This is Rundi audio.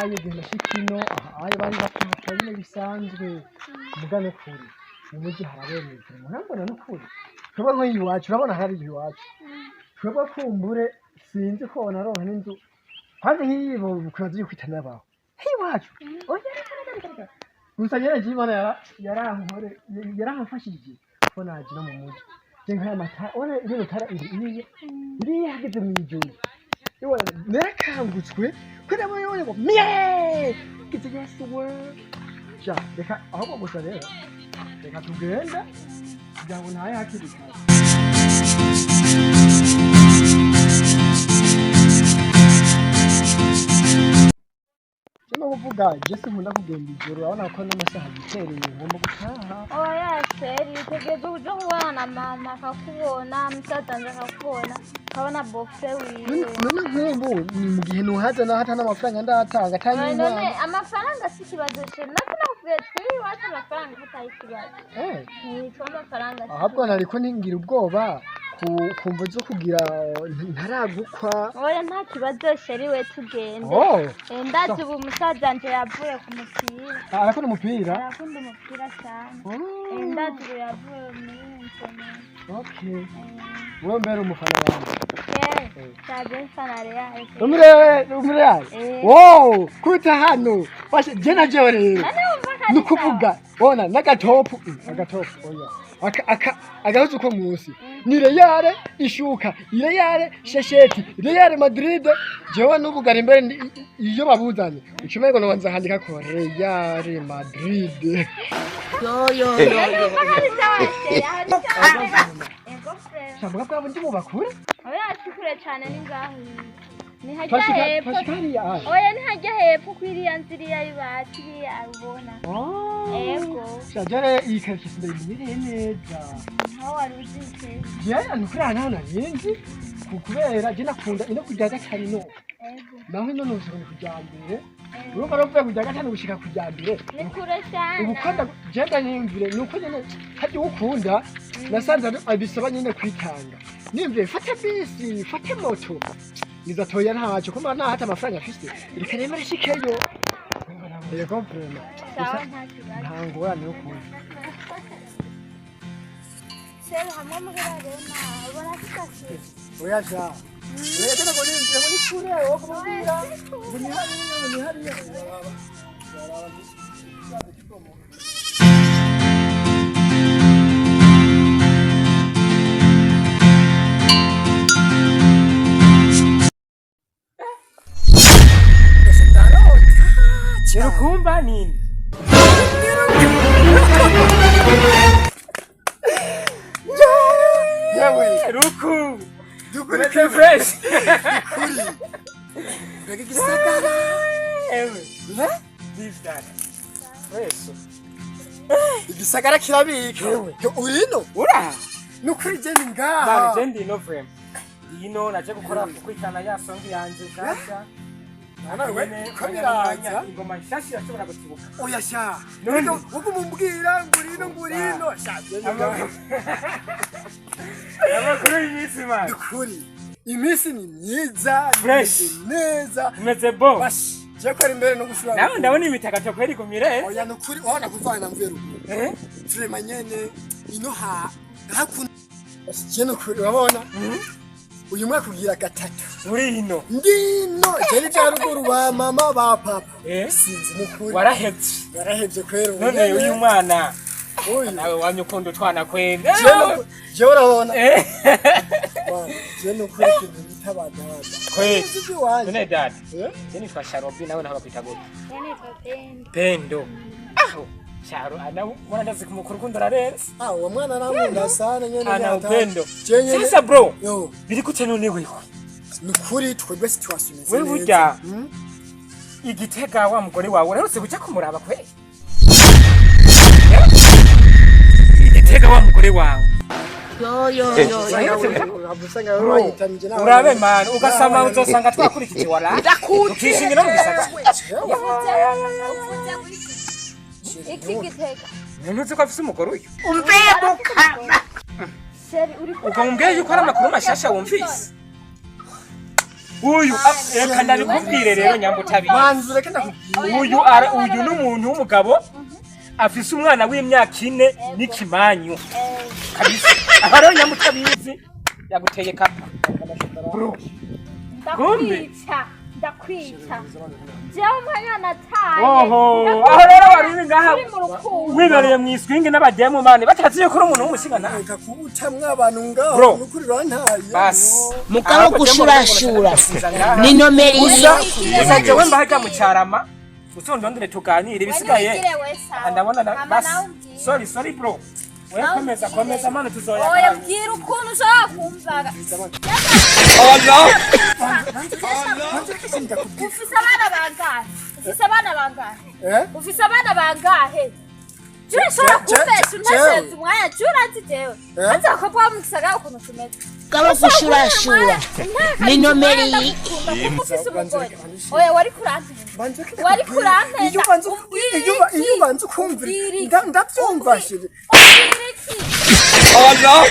ahaye genda shikino ahaye bari bafite nyine bisanzwe mugane kuri mu mujyi harabereye murambona nukuri twebwe nko iwacu urabona hari iwacu twebwe kumbure sinzi ko naronka n'inzu kandi hibo bukazi kwitana abaho iwacu oya gusa nyene jimana yaramfashije ko naje no mu mujyi je nkaya mata ona ibintu tara iri hageze mu ijuru iwe nerakangutswe kwera mo yoye ngo mie kitu yasuwe ja reka aho gusa rero reka tugenda kugira ngo naye hakiri kare uvuga Jesse nkunda kugenda ijoro urabona ko n'amasaha gitereye ngomba gutaha oya seri tegeze uje kubona mama akakubona musaza akakubona kabona boxe wiwe none nk'ubu ni mu gihe nuhaza na hata n'amafaranga ndatanga kandi none amafaranga si kibazo cye nako navuye turi wacu amafaranga hataye kibazo ni cyo amafaranga ahubwo nariko ningira ubwoba kumva zo kugira ntaragukwa oya nta kibazo sheri we tugende ndaje ubu musaza nje yavuye ku mupira arakunda umupira cyane ndaje yavuye muri nsoma okay wewe mbere umufana wanjye sabe fana real umure wow kuta hano bashe je naje rero nukuvuga bona n'agatopu oya agahuzu ko munsi ni Real ishuka Real shesheti Real Madrid jewe n'ubugara imbere iyo babuzanye icumego no banza handika ko Real Madrid yo Shabuka kwa ndi mubakure oya ashikure cyane ningaho ni hajya hepfo oya ni hajya hepfo kwiriya nziriya yibati abona ego shajare ikashise ndimire neza aho wari uzike yaya nukura naho narinzi kubera je nakunda ino kujya gatari no ego naho ino nushobora kujyambere urumva ruvuye kujya gatari gushika kujyambere ni kure cyane ubukunda jenda nimvire nuko nyene haje ukunda nasanze abisaba nyene kwitanga nimvire fata bisi fata moto nizatoya ntaco kuma na hata amafaranga afite rikaremera shikeyo yego prema ntangorane yo kuza sero hamwe mugarare na ubona kikase oya ja rero nako nimvire muri kure wo kumubwira ni hariya Rukumba nini? Yawe, Ruku. Dukwiye fresh. kuri bege gisagara Ewe. This that. Fresh. igisagara kirabika urino Ura. nukuri je ninga Bari jendi no frame. Yino naje gukora kwitana ya songi yanje gasha. Kabiraza ingoma nshashya yashobora gutibuka oya sha none uko mumbwira ngurino shaje amakuru y'imisi man kuri imisi ni myiza neza meze bo bashi je ko imbere no gushura nawe ndabona imitagato kweri kumire oya nukuri ona kuvana mveru turema nyene ino hakuna je nukuri urabona uyu mwaka ugira gatatu uri hino ndino je bya ruguru ba mama ba papa sinzi nukuri warahevye kwero none uyu mwana nawe wanyukundo twana kwenda je urabona je nukuri kintu bitabada kweli none dad je nifasha Robi nawe naho bakwita gute Pendo aho Charo ana mwana ndazi kumukuru kundara rero uwo mwana namunda sana nyene ana upendo sasa bro biri kute none wewe nukuri twebwe situation neza wewe burya igitega wa mugore wawe urarutse bucya kumuraba kweli igitega wa mugore wawe urabe man ugasama uzosanga twakurikije wala ukishingira mu gisaka iki gitega ntuzi ko afise umugore uyu umbebuka seri uri ukamubwiye yuko ari amakuru mashasha wumvise uyu reka ndabikubwire rero nyambutabizi manzi reka ndakubwira uyu n'umuntu w'umugabo afise umwana w'imyaka 4 n'ikimanyu kabisa aha rero nyambutabizi yaguteye kapa ndakwica jewe umwana ataye aho rero wari ngaha wibereye mu iswingi n'abademu mane bataziye kuri umuntu w'umushinga nawe reka kubutamwe abantu ngaho nukuri rantaye basi mugabo gushurashura ni nomeri gusa jewe mbahaga mu cyarama usondondere tuganire bisigaye ndabona basi sorry bro wewe komeza mane tuzoya oya bwira ukuntu ushaka kumvaga ufise abana bangahe Jishora kubesha unasheze umwanya cyuranzi jewe aza ko bwamukisaga ukuntu tumeze gabo gushurashura ni nomeri oya wari kurante iyo banze kumvira ndabyumva shiri Allah